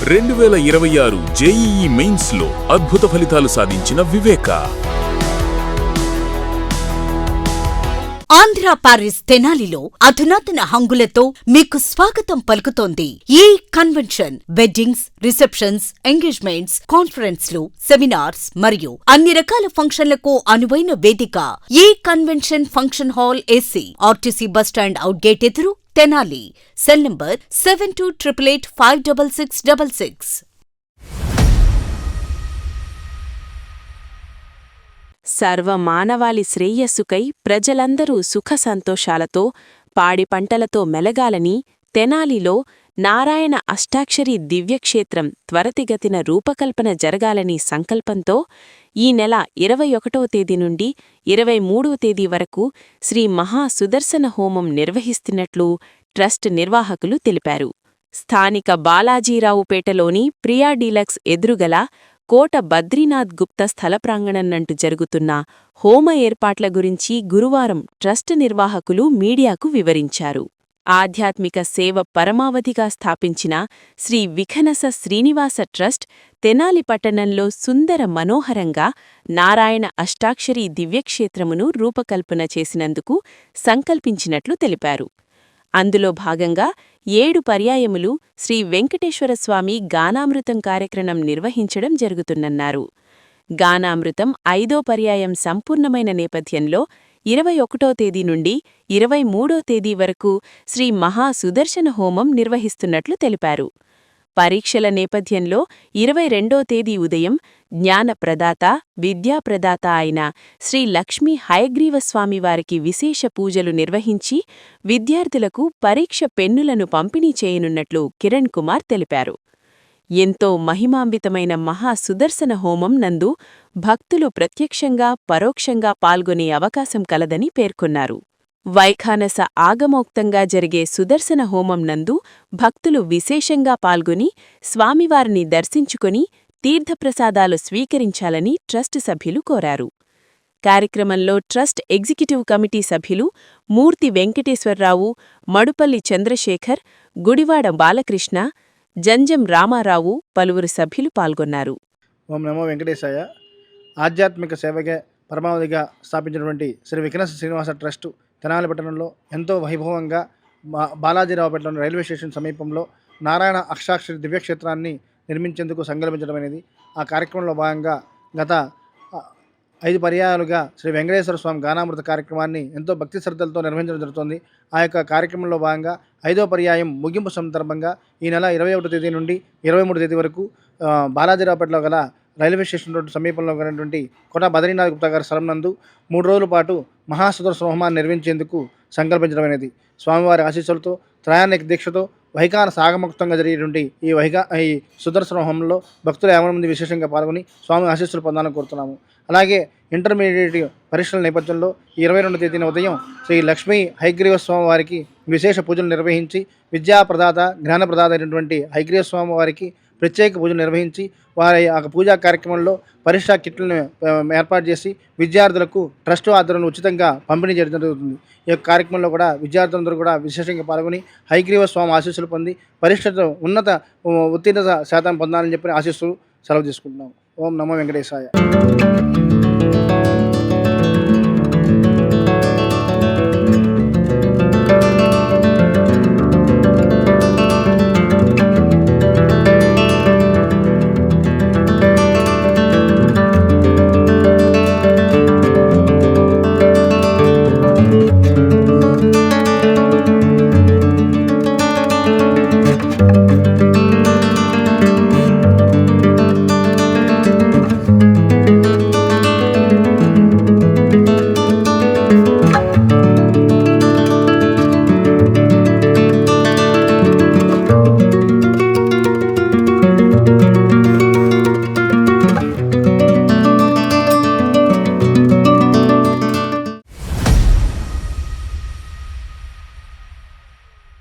2026 JEE mains లో అద్భుత ఫలితాలు సాధించిన వివేక. ఆంధ్ర పారిస్ తెనాలిలో అధునాతన హంగులతో మీకు స్వాగతం పలుకుతోంది ఈ కన్వెన్షన్. వెడ్డింగ్స్, రిసెప్షన్స్, ఎంగేజ్మెంట్స్, కాన్ఫరెన్స్లు, సెమినార్స్ మరియు అన్ని రకాల ఫంక్షన్లకు అనువైన వేదిక. ఈ convention function hall AC, RTC bus stand out gate ఎదురు, తెనాలి. Cell number 7288856666. సర్వమానవాళి శ్రేయస్సుకై ప్రజలందరూ సుఖ సంతోషాలతో పాడి పంటలతో మెలగాలని తెనాలిలో నారాయణ అష్టాక్షరి దివ్యక్షేత్రం త్వరితగతిన రూపకల్పన జరగాలని సంకల్పంతో ఈ నెల 21వ తేదీ నుండి 23వ తేదీ వరకు శ్రీ మహా సుదర్శన హోమం నిర్వహిస్తున్నట్లు ట్రస్ట్ నిర్వాహకులు తెలిపారు. స్థానిక బాలాజీరావుపేటలోని ప్రియా డీలక్స్ ఎదురుగల కోట బద్రీనాథ్ గుప్త స్థల ప్రాంగణంనంటూ జరుగుతున్న హోమ ఏర్పాట్ల గురించి గురువారం ట్రస్ట్ నిర్వాహకులు మీడియాకు వివరించారు. ఆధ్యాత్మిక సేవ పరమావధిగా స్థాపించిన శ్రీ విఖనస శ్రీనివాస ట్రస్ట్ తెనాలి పట్టణంలో సుందర మనోహరంగా నారాయణ అష్టాక్షరి దివ్యక్షేత్రమును రూపకల్పన చేసినందుకు సంకల్పించినట్లు తెలిపారు. అందులో భాగంగా 7 పర్యాయములు శ్రీ వెంకటేశ్వరస్వామి గానామృతం కార్యక్రమం నిర్వహించడం జరుగుతున్నన్నారు. గానామృతం 5వ పర్యాయం సంపూర్ణమైన నేపథ్యంలో 21వ తేదీ నుండి 23వ తేదీ వరకు శ్రీ మహా సుదర్శన హోమం నిర్వహిస్తున్నట్లు తెలిపారు. పరీక్షల నేపథ్యంలో 22వ తేదీ ఉదయం జ్ఞానప్రదాత, విద్యాప్రదాత అయిన శ్రీ లక్ష్మీ హయగ్రీవస్వామివారికి విశేష పూజలు నిర్వహించి విద్యార్థులకు పరీక్ష పెన్నులను పంపిణీ చేయనున్నట్లు కిరణ్ కుమార్ తెలిపారు. ఎంతో మహిమాన్వితమైన మహా సుదర్శన హోమం నందు భక్తులు ప్రత్యక్షంగా, పరోక్షంగా పాల్గొనే అవకాశం కలదని పేర్కొన్నారు. వైఖానస ఆగమోక్తంగా జరిగే సుదర్శన హోమం నందు భక్తులు విశేషంగా పాల్గొని స్వామివారిని దర్శించుకొని తీర్థప్రసాదాలు స్వీకరించాలని ట్రస్ట్ సభ్యులు కోరారు. కార్యక్రమంలో ట్రస్ట్ ఎగ్జిక్యూటివ్ కమిటీ సభ్యులు మూర్తి వెంకటేశ్వరరావు, మడుపల్లి చంద్రశేఖర్, గుడివాడ బాలకృష్ణ, జంజం రామారావు పలువురు సభ్యులు పాల్గొన్నారు. ఓం నమో వెంకటేశాయ. ఆధ్యాత్మిక సేవగా పరమావధిగా స్థాపించినటువంటి శ్రీ విఘ్నస శ్రీనివాస ట్రస్టు తెనాలి పట్టణంలో ఎంతో వైభవంగా బాలాజీరావుపేటలోని రైల్వే స్టేషన్ సమీపంలో నారాయణ అష్టాక్షరి దివ్యక్షేత్రాన్ని నిర్మించేందుకు సంకల్పించడం అనేది. ఆ కార్యక్రమంలో భాగంగా గత 5 పర్యాయాలుగా శ్రీ వెంకటేశ్వర స్వామి గానామృత కార్యక్రమాన్ని ఎంతో భక్తి శ్రద్ధలతో నిర్వహించడం జరుగుతుంది. ఆ యొక్క కార్యక్రమంలో భాగంగా 5వ పర్యాయం ముగింపు సందర్భంగా ఈ నెల 21వ తేదీ నుండి 23వ తేదీ వరకు బాలాజీరావుపేటలో గల రైల్వే స్టేషన్ రోడ్డు సమీపంలో ఉన్నటువంటి కోట బద్రీనాథ్ గుప్తా గారి స్థలం నందు 3 రోజుల పాటు మహాసుదర్శన హోమాన్ని నిర్వహించేందుకు సంకల్పించడం అనేది. స్వామివారి ఆశీస్సులతో త్రయాణిక దీక్షతో వైఖాన సాగముక్తంగా జరిగేటువంటి ఈ సుదర్శన హోమంలో భక్తులు 50 మంది విశేషంగా పాల్గొని స్వామి ఆశీస్సులు పొందాలని కోరుతున్నాము. అలాగే ఇంటర్మీడియట్ పరీక్షల నేపథ్యంలో 22వ తేదీన ఉదయం శ్రీ లక్ష్మీ హయగ్రీవ స్వామి వారికి విశేష పూజలు నిర్వహించి విద్యాప్రదాత, జ్ఞానప్రదాత అయినటువంటి హయగ్రీవ స్వామి వారికి ప్రత్యేక పూజలు నిర్వహించి వారి ఆ పూజా కార్యక్రమంలో పరీక్షా కిట్లను ఏర్పాటు చేసి విద్యార్థులకు ట్రస్ట్ ఆధ్వర్యంలో ఉచితంగా పంపిణీ చేయడం జరుగుతుంది. ఈ యొక్క కార్యక్రమంలో కూడా విద్యార్థులందరూ కూడా విశేషంగా పాల్గొని హయగ్రీవ స్వామి ఆశీస్సులు పొంది పరీక్షతో ఉన్నత ఉత్తీర్ణత శాతం పొందాలని చెప్పి ఆశీస్సులు సెలవు తీసుకుంటున్నాం. ఓం నమో వెంకటేశాయ.